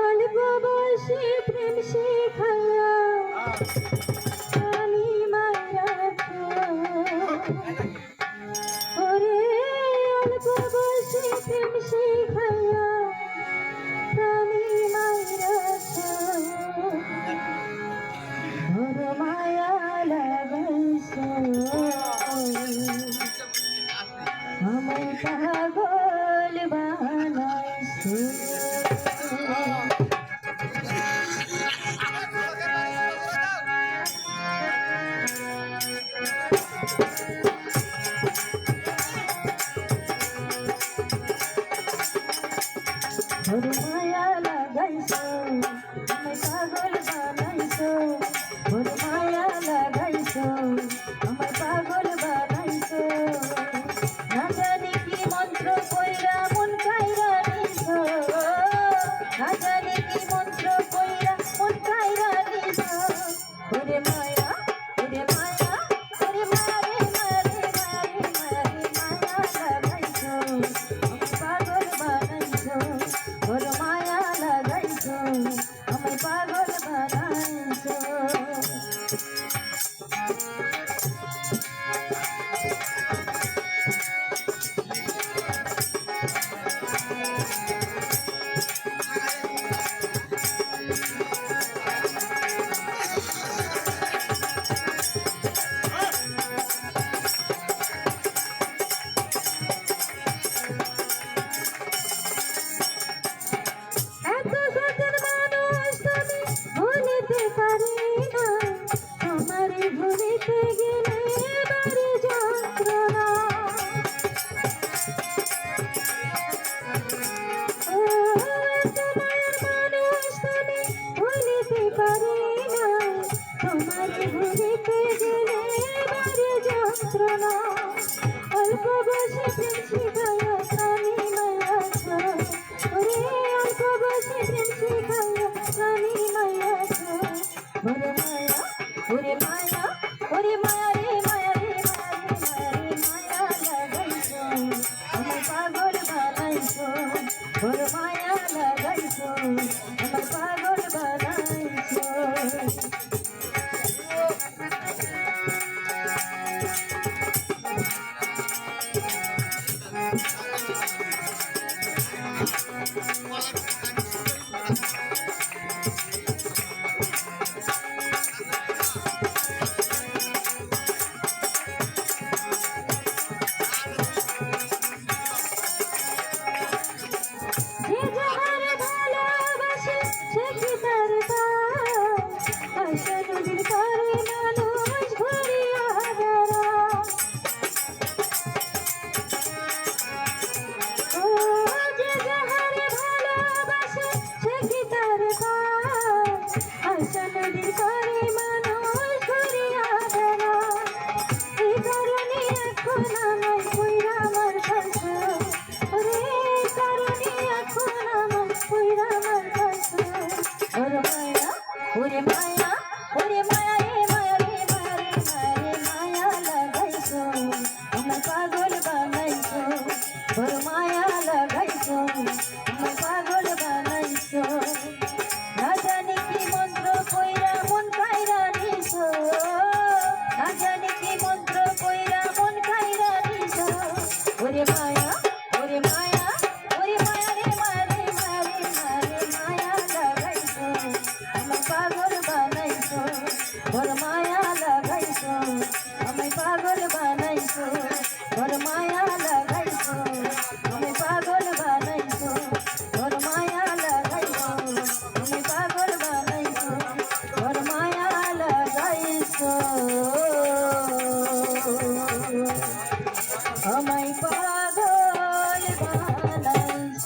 অল্প বয়সে প্রেম শিখাইয়া আমি মায়া ওরে অল্প বয়সে প্রেম শিখাইয়া আমি মায়া বড় মায়া লাগাইছ আমায় পাগল বানাইছ বড় মায়া লাগাইছ আমায় পাগল বানাইছ বড় মায়া লাগাইছ আমায় পাগল বানাইছ না জানি কি মন্ত্র কইরা মন কাইরা নিছ না জানি কি মন্ত্র কইরা মন কাইরা নিছ ওরে মায়া ওরে মায়া ওরে মায়া রে মায়া রে মায়া রে মায়া রে মায়া লাগাইছ আমায় পাগল বানাইছ বড় মায়া লাগাইছ আমায় পাগল বানাইছ এত সজ্জন মানুষ তুমি ভুলিতে পারি না আমারে ভুলিতে গেলে বাড়ি যন্ত্রণা ও এত মায়ের মানুষ তুমি ভুলিতে পারি না তোমারে ভুলিতে গেলে বাড়ি যন্ত্রণা অল্প বয়সে প্রেম শিখাইয়া আমি মায়া ওরে অল্প বয়সে প্রেম শিখাইয়া আমি মায়া বড় মায়া ওরে মায়া ওরে মায়া রে মায়া রে মায়া রে মায়া রে মায়া লাগাইছ আমায় পাগল বানাইছ বড় মায়া লাগাইছ আমায় পাগল বানাইছ যে যাহারে ভালোবাসে সে কি তার আশা নদীর পারে মানুষ ঘুরিয়া বেড়ায় ও যে যাহারে ভালোবাসে সে কি তার আশা নদীর পারে মানুষ ঘুরিয়া বেড়ায় এই কারণে এখন আমায় কইরা আমার ভাষা ওরে কারণে এখন আমার কইরা আমার ভাষা ওরে মায়া ওরে মায়া ওরে মায়া রে মায়া রে মায়া রে মায়া রে মায়া লাগাইছ আমায় পাগল বানাইছ ওরে মায়া লাগাইছ আমায় পাগল বানাইছ না জানি কি মন্ত্র কইরা মন কাইরা নিছ না জানি কি মন্ত্র কইরা মন কাইরা নিছ ওরে মায়া ওরে মায়া ওরে মায়া রে মায়া রে মায়া রে মায়া রে মায়া লাগাইছ আমায় পাগল বানাইছ বড় মায়া লাগাইছ আমায় পাগল বানাইছ বড় মায়া লাগাইছ আমায় পাগল বানাইছ বড় মায়া লাগাইছ আমায় পাগল বানাইছ বড় মায়া লাগাইছ আমায় পাগল বানাইছ